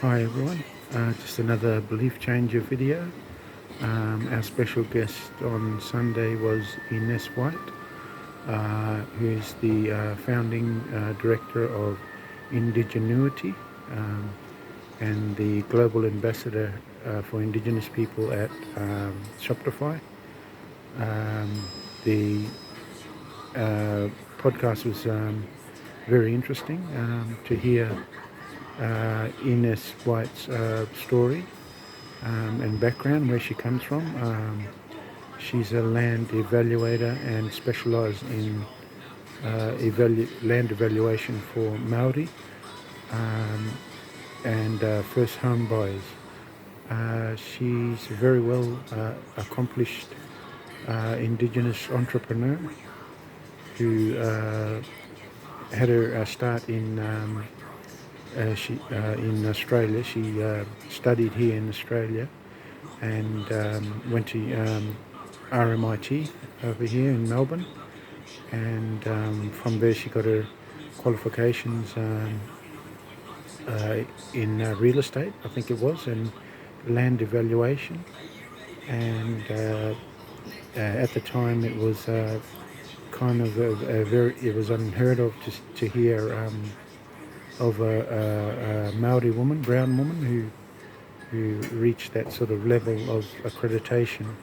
Hi everyone, just another belief changer video. Our special guest on Sunday was Ines White, who is the founding director of Indigenuity and the global ambassador for Indigenous people at Shopify. The podcast was very interesting to hear Ines White's story and background, where she comes from. She's a land evaluator and specialises in land evaluation for Maori and first home buyers. She's a very well accomplished Indigenous entrepreneur who had her start in in Australia. She studied here in Australia and went to RMIT over here in Melbourne, and from there she got her qualifications in real estate, I think it was, and land evaluation. And at the time it was kind of it was unheard of to hear of a Maori woman, brown woman, who reached that sort of level of accreditation,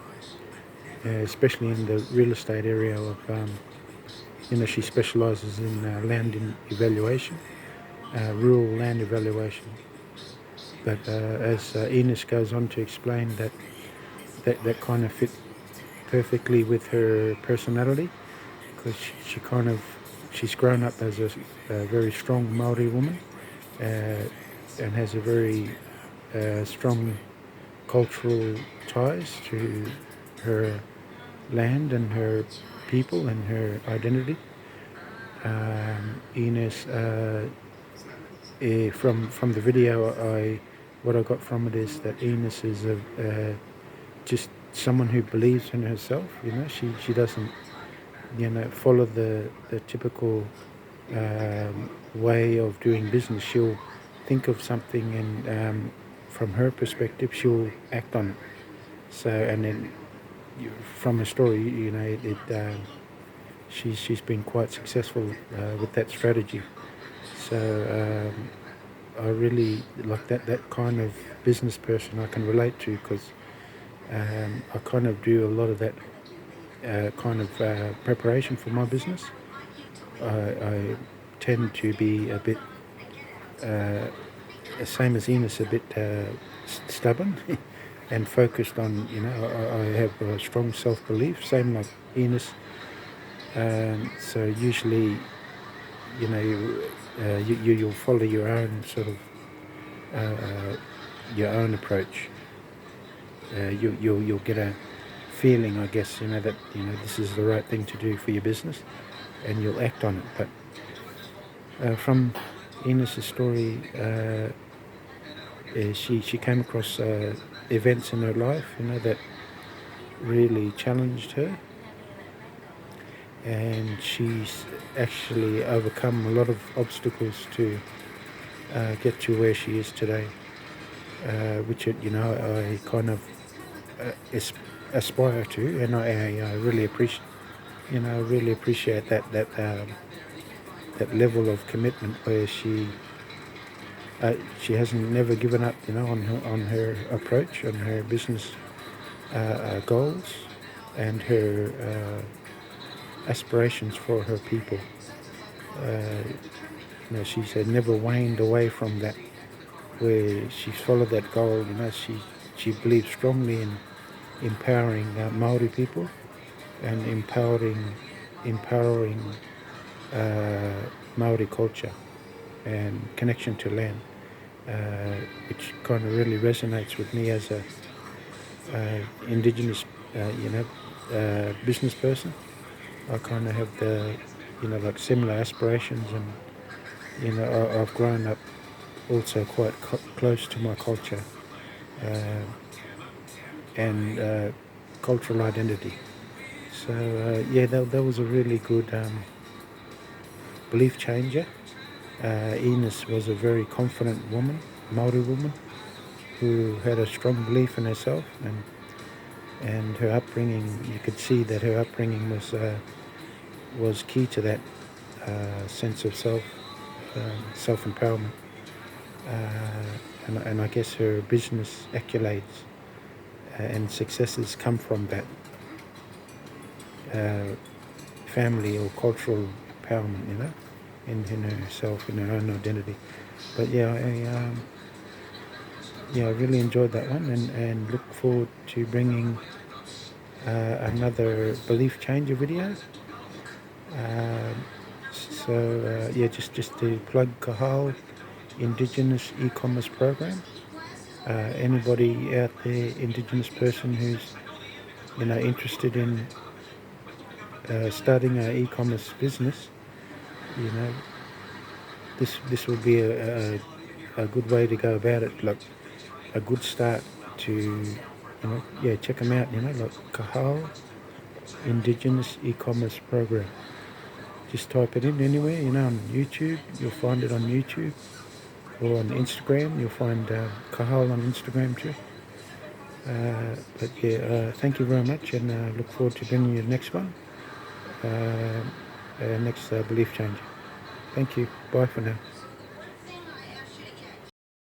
especially in the real estate area of, she specialises in evaluation, rural land evaluation. But as Ines goes on to explain, that kind of fit perfectly with her personality, because she's grown up as a very strong Maori woman and has a very strong cultural ties to her land and her people and her identity. Ines, from the video, what I got from it is that Ines is just someone who believes in herself. She doesn't follow the typical way of doing business. She'll think of something and from her perspective she'll act on it. So, and then from her story, she's been quite successful with that strategy. So I really like that kind of business person I can relate to, because I kind of do a lot of that kind of preparation for my business. I tend to be a bit, same as Ines, a bit stubborn and focused on, I have a strong self-belief, same like Ines. So usually, you'll follow your own sort of your own approach. You'll get a feeling, I guess, that this is the right thing to do for your business, and you'll act on it. But from Ines' story, she came across events in her life, that really challenged her, and she's actually overcome a lot of obstacles to get to where she is today, which I kind of aspire to, and I really appreciate that level of commitment, where she hasn't never given up, on her approach, on her business goals, and her aspirations for her people. She said never waned away from that, where she followed that goal. She believes strongly in empowering Maori people and empowering Maori culture and connection to land, which kind of really resonates with me as a Indigenous, business person. I kind of have the, like similar aspirations, and I've grown up also quite close to my culture and cultural identity. So that was a really good belief changer. Ines was a very confident woman, Maori woman who had a strong belief in herself, and her upbringing. You could see that her upbringing was key to that sense of self empowerment, and I guess her business accolades and successes come from that family or cultural empowerment, in herself, in her own identity. But yeah, I really enjoyed that one, and look forward to bringing another belief changer video. Yeah, just to plug Kahal Indigenous e-commerce program. Anybody out there, Indigenous person who's interested in starting an e-commerce business, this will be a good way to go about it. Like a good start to check them out. Like Kahal Indigenous e-commerce program. Just type it in anywhere. On YouTube, you'll find it on YouTube, or on Instagram. You'll find Kahal on Instagram too. But yeah, thank you very much, and look forward to bringing you the next one, next belief changer. Thank you. Bye for now.